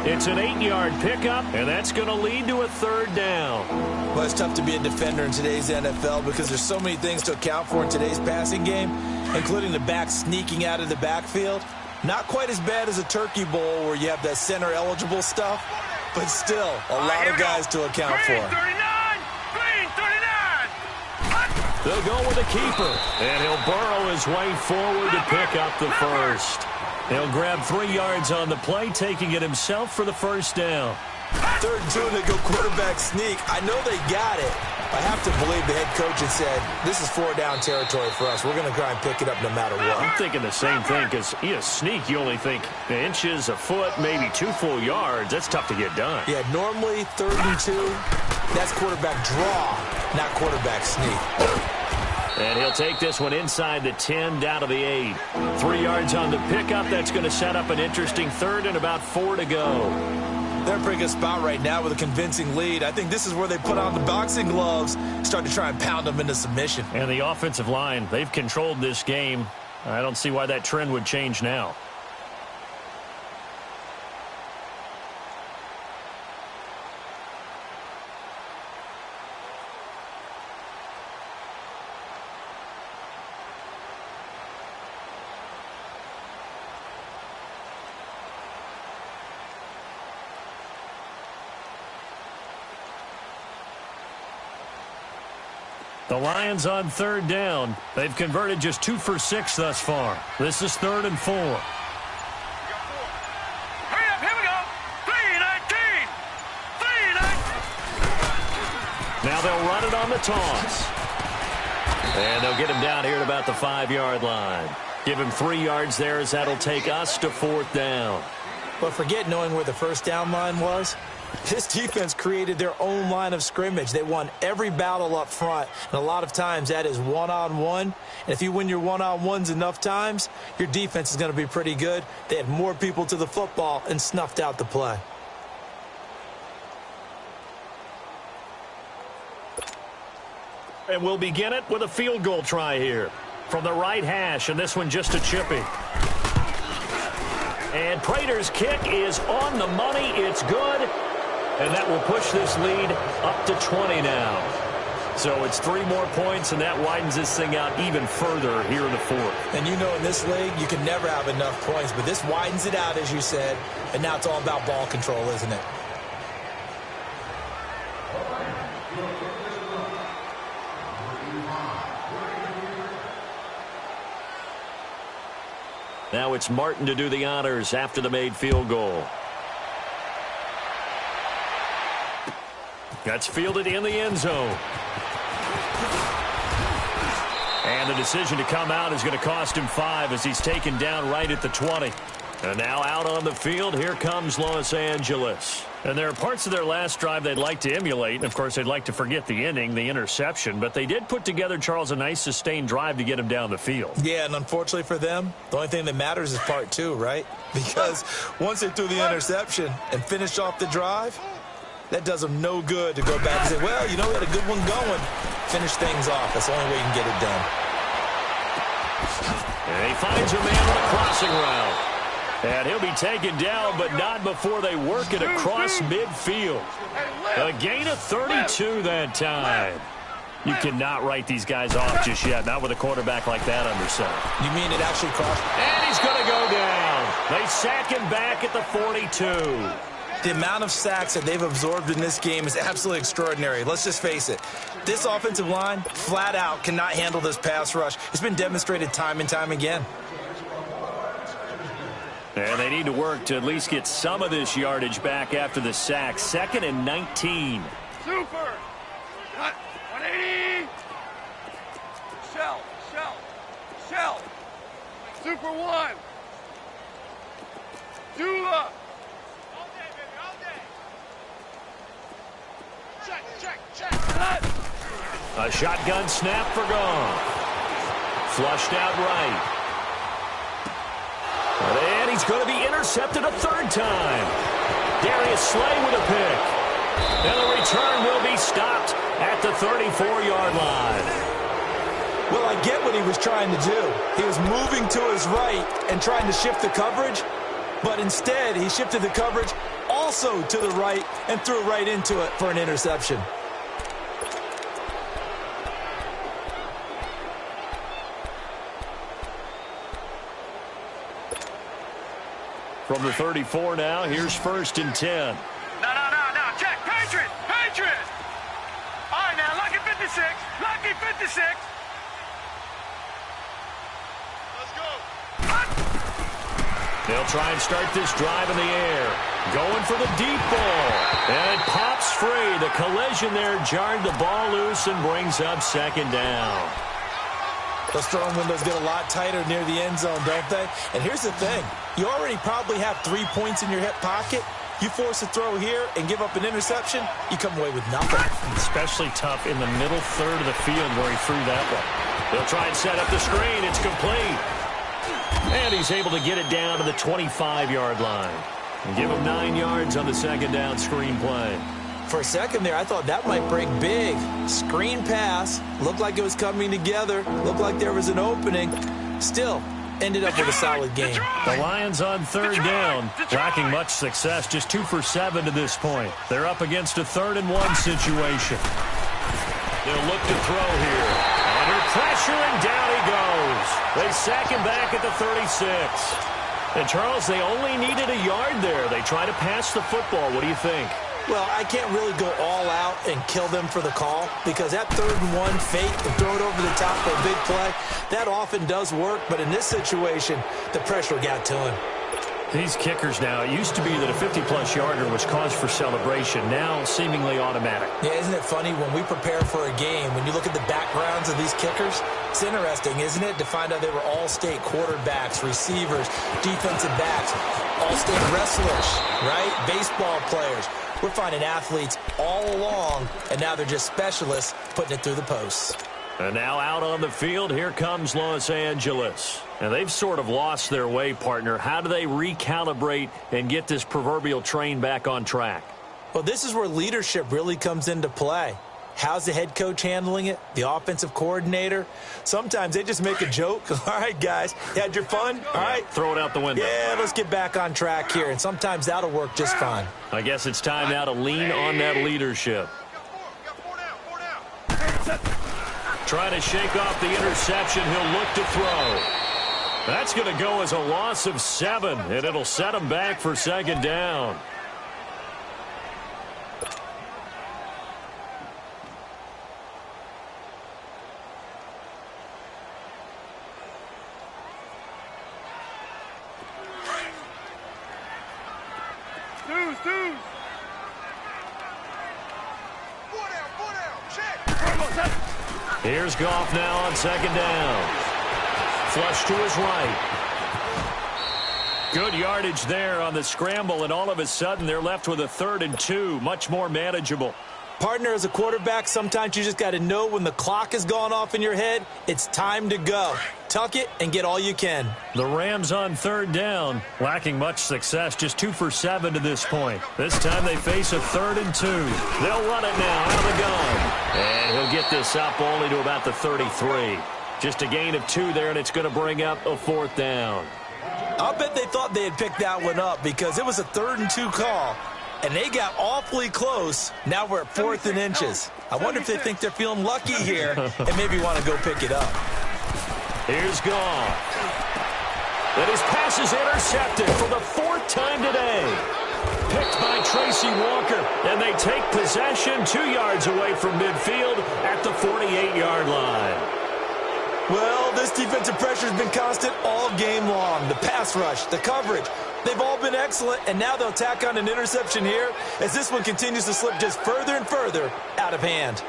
It's an 8-yard pickup, and that's going to lead to a 3rd down. Well, it's tough to be a defender in today's NFL because there's so many things to account for in today's passing game, including the back sneaking out of the backfield. Not quite as bad as a turkey bowl where you have that center-eligible stuff, but still a lot of guys to account for. Green 39. They'll go with a keeper, and he'll burrow his way forward to pick up the first. He'll grab 3 yards on the play, taking it himself for the first down. 3rd and 2, and they go quarterback sneak. I know they got it. I have to believe the head coach had said, this is 4-down territory for us. We're going to try and pick it up no matter what. I'm thinking the same thing because sneak, you only think inches, a foot, maybe 2 full yards. That's tough to get done. Yeah, normally 3rd and 2, that's quarterback draw, not quarterback sneak. And he'll take this one inside the 10, down to the 8. 3 yards on the pickup. That's going to set up an interesting 3rd and about 4 to go. They're in a pretty good spot right now with a convincing lead. I think this is where they put on the boxing gloves, start to try and pound them into submission. And the offensive line, they've controlled this game. I don't see why that trend would change now. The Lions on 3rd down. They've converted just 2 for 6 thus far. This is 3rd and 4. Hurry up, here we go. 3-19. 3-19. Now they'll run it on the toss. And they'll get him down here at about the 5-yard line. Give him 3 yards there as that'll take us to 4th down. But forget knowing where the first down line was. This defense created their own line of scrimmage. They won every battle up front, and a lot of times that is one-on-one. And if you win your one-on-ones enough times, your defense is going to be pretty good. They had more people to the football and snuffed out the play. And we'll begin it with a field goal try here from the right hash, and this one just a chippy. And Prater's kick is on the money. It's good. And that will push this lead up to 20 now. So it's 3 more points, and that widens this thing out even further here in the fourth. And you know in this league, you can never have enough points, but this widens it out, as you said, and now it's all about ball control, isn't it? Now it's Martin to do the honors after the made field goal. That's fielded in the end zone. And the decision to come out is going to cost him 5 as he's taken down right at the 20. And now out on the field, here comes Los Angeles. And there are parts of their last drive they'd like to emulate. And, of course, they'd like to forget the inning, the interception. But they did put together, Charles, a nice sustained drive to get him down the field. Yeah, and unfortunately for them, the only thing that matters is part 2, right? Because once they threw the interception and finished off the drive, that does them no good to go back and say, well, you know, we had a good one going. Finish things off. That's the only way you can get it done. And he finds a man on a crossing route. And he'll be taken down, but not before they work it across midfield. A gain of 32 that time. You cannot write these guys off just yet, not with a quarterback like that under center. You mean it actually crossed? And he's going to go down. They sack him back at the 42. The amount of sacks that they've absorbed in this game is absolutely extraordinary. Let's just face it. This offensive line, flat out, cannot handle this pass rush. It's been demonstrated time and time again. And they need to work to at least get some of this yardage back after the sack. 2nd and 19. Super. 180. Shell. Super 1. Dula. All day, baby, all day. Check. A shotgun snap for Gone. Flushed out right. And he's going to be intercepted a 3rd time. Darius Slay with a pick. And the return will be stopped at the 34-yard line. Well, I get what he was trying to do. He was moving to his right and trying to shift the coverage, but instead he shifted the coverage also to the right and threw right into it for an interception. From the 34 now, here's 1st and 10. No. Check. Patriot. All right, now, lucky 56. Lucky 56. Let's go. They'll try and start this drive in the air. Going for the deep ball. And it pops free. The collision there jarred the ball loose and brings up 2nd down. Those throwing windows get a lot tighter near the end zone, don't they? And here's the thing. You already probably have 3 points in your hip pocket. You force a throw here and give up an interception, you come away with nothing. Especially tough in the middle third of the field where he threw that one. They'll try and set up the screen. It's complete. And he's able to get it down to the 25-yard line. And give him 9 yards on the 2nd down screen play. For a second there, I thought that might break big. Screen pass. Looked like it was coming together. Looked like there was an opening. Still, ended up with a solid game. The Lions on 3rd down, lacking much success, just 2 for 7 to this point. They're up against a 3rd and 1 situation. They'll look to throw here. Under pressure, and down he goes. They sack him back at the 36. And, Charles, they only needed a yard there. They try to pass the football. What do you think? Well, I can't really go all out and kill them for the call because that 3rd and 1 fake and throw it over the top for a big play, that often does work. But in this situation, the pressure got to him. These kickers now, it used to be that a 50-plus yarder was cause for celebration. Now, seemingly automatic. Yeah, isn't it funny? When we prepare for a game, when you look at the backgrounds of these kickers, It's interesting, isn't it, to find out they were all-state quarterbacks, receivers, defensive backs, all-state wrestlers, right? Baseball players. We're finding athletes all along, and now they're just specialists putting it through the posts. And now out on the field, here comes Los Angeles. And they've sort of lost their way, partner. How do they recalibrate and get this proverbial train back on track? Well, this is where leadership really comes into play. How's the head coach handling it? The offensive coordinator? Sometimes they just make a joke. All right, guys, you had your fun? All right. Throw it out the window. Yeah, let's get back on track here. And sometimes that'll work just fine. I guess it's time now to lean on that leadership. Trying to shake off the interception. He'll look to throw. That's going to go as a loss of 7, and it'll set him back for second down. Here's Goff now on second down. Flush to his right. Good yardage there on the scramble, and all of a sudden they're left with a 3rd and 2. Much more manageable. Partner, as a quarterback, sometimes you just got to know when the clock has gone off in your head, it's time to go. Tuck it and get all you can. The Rams on 3rd down, lacking much success, just 2 for 7 to this point. This time they face a 3rd and 2. They'll run it now out of the gun. And he'll get this up only to about the 33. Just a gain of 2 there, and it's going to bring up a 4th down. I'll bet they thought they had picked that one up because it was a 3rd and 2 call. And they got awfully close. Now we're at 4th and inches. I wonder if they think they're feeling lucky here and maybe want to go pick it up. Here's Goff. And his pass is intercepted for the 4th time today. Picked by Tracy Walker. And they take possession 2 yards away from midfield at the 48-yard line. Well, this defensive pressure has been constant all game long. The pass rush, the coverage, they've all been excellent, and now they'll tack on an interception here as this one continues to slip just further and further out of hand.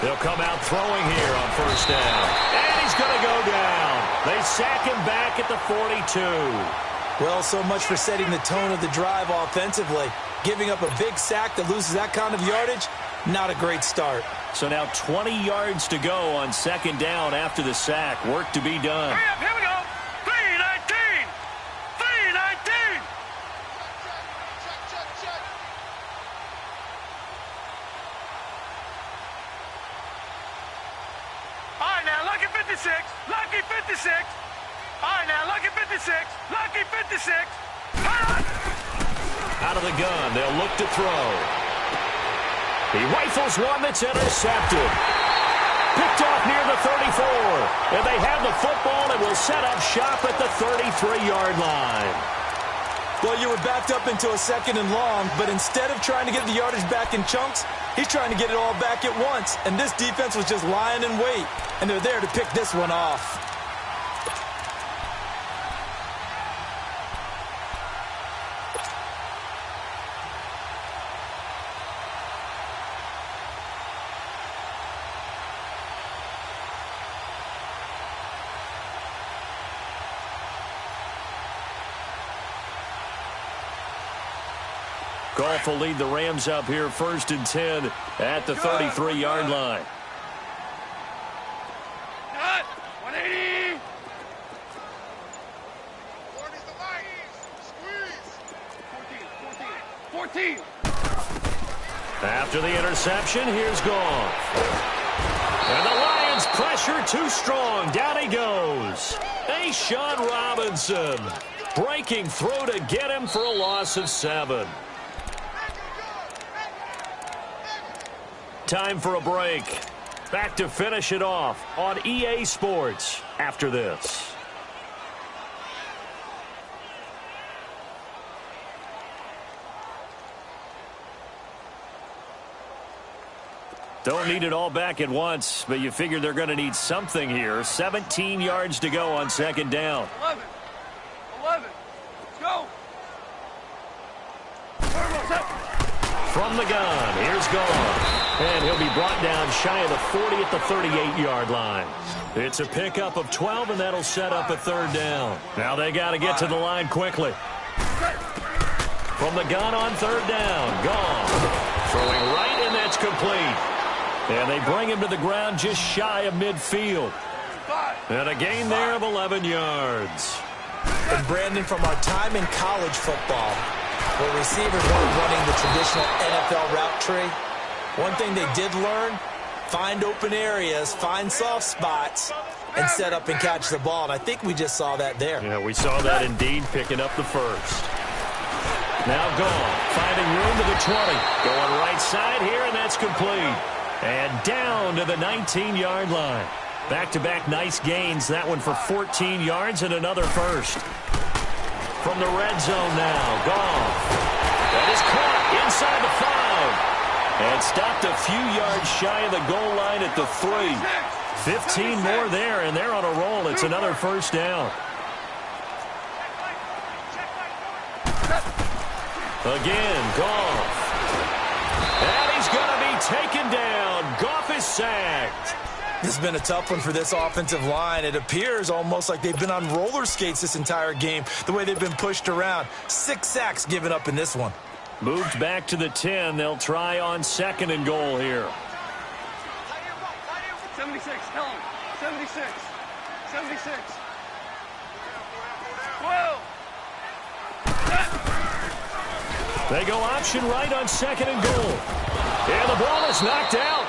They'll come out throwing here on 1st down. And he's going to go down. They sack him back at the 42. Well, so much for setting the tone of the drive offensively. Giving up a big sack that loses that kind of yardage, not a great start. So now 20 yards to go on 2nd down after the sack. Work to be done. Hurry up, here we go. 3-19. 3-19. All right, now, lucky 56. Lucky 56. All right, now, lucky 56. Lucky 56. Out of the gun, they'll look to throw. He rifles one that's intercepted. Picked off near the 34. And they have the football and will set up shop at the 33-yard line. Well, you were backed up into a 2nd and long, but instead of trying to get the yardage back in chunks, he's trying to get it all back at once. And this defense was just lying in wait. And they're there to pick this one off. Goff will lead the Rams up here 1st and 10 at the 33-yard line. Cut. 180. 14. After the interception, here's Goff. And the Lions pressure too strong. Down he goes. Sean Robinson breaking through to get him for a loss of 7. Time for a break. Back to finish it off on EA Sports after this. Don't need it all back at once, but you figure they're going to need something here. 17 yards to go on second down. 11. Let's go. From the gun, here's Gone. And he'll be brought down shy of the 40 at the 38-yard line. It's a pickup of 12, and that'll set up a third down. Now they got to get to the line quickly. From the gun on third down, Gone. Throwing right, and that's complete. And they bring him to the ground just shy of midfield. And a gain there of 11 yards. And Brandon, from our time in college football, where receivers weren't running the traditional NFL route tree, one thing they did learn, find open areas, find soft spots, and set up and catch the ball. And I think we just saw that there. Yeah, we saw that indeed, picking up the first. Now Gone, finding room to the 20. Going right side here, and that's complete. And down to the 19-yard line. Back-to-back nice gains. That one for 14 yards and another first. From the red zone now, Gone. That is caught inside the 5. And stopped a few yards shy of the goal line at the 3. 15 more there, and they're on a roll. It's another first down. Again, Goff. And he's going to be taken down. Goff is sacked. This has been a tough one for this offensive line. It appears almost like they've been on roller skates this entire game, the way they've been pushed around. 6 sacks given up in this one. Moved back to the 10. They'll try on second and goal here. 76, tell him. 76. 76. 12. They go option right on second and goal. And the ball is knocked out.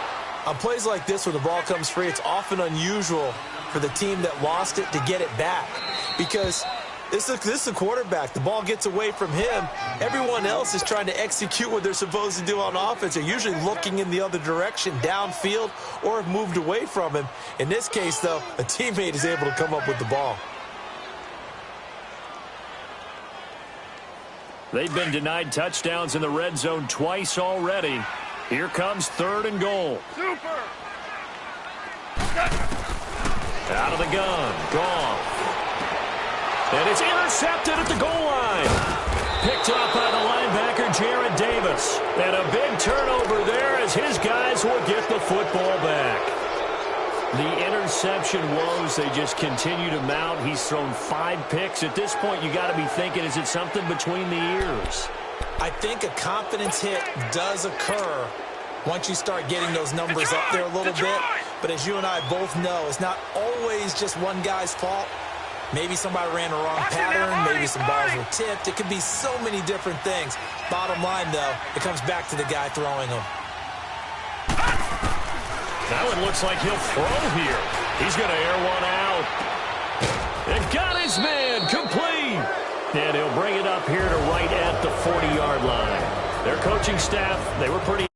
On plays like this where the ball comes free, it's often unusual for the team that lost it to get it back. Because this is a quarterback. The ball gets away from him. Everyone else is trying to execute what they're supposed to do on offense. They're usually looking in the other direction, downfield, or have moved away from him. In this case, though, a teammate is able to come up with the ball. They've been denied touchdowns in the red zone twice already. Here comes third and goal. Super. Out of the gun. Gone. And it's intercepted at the goal line. Picked up by the linebacker, Jared Davis. And a big turnover there as his guys will get the football back. The interception woes, they just continue to mount. He's thrown 5 picks. At this point, you got to be thinking, is it something between the ears? I think a confidence hit does occur once you start getting those numbers up there a little bit. But as you and I both know, it's not always just one guy's fault. Maybe somebody ran a wrong pattern. Maybe some balls were tipped. It could be so many different things. Bottom line, though, it comes back to the guy throwing them. Now it looks like he'll throw here. He's going to air one out. And got his man complete. And he'll bring it up here to right at the 40-yard line. Their coaching staff, they were pretty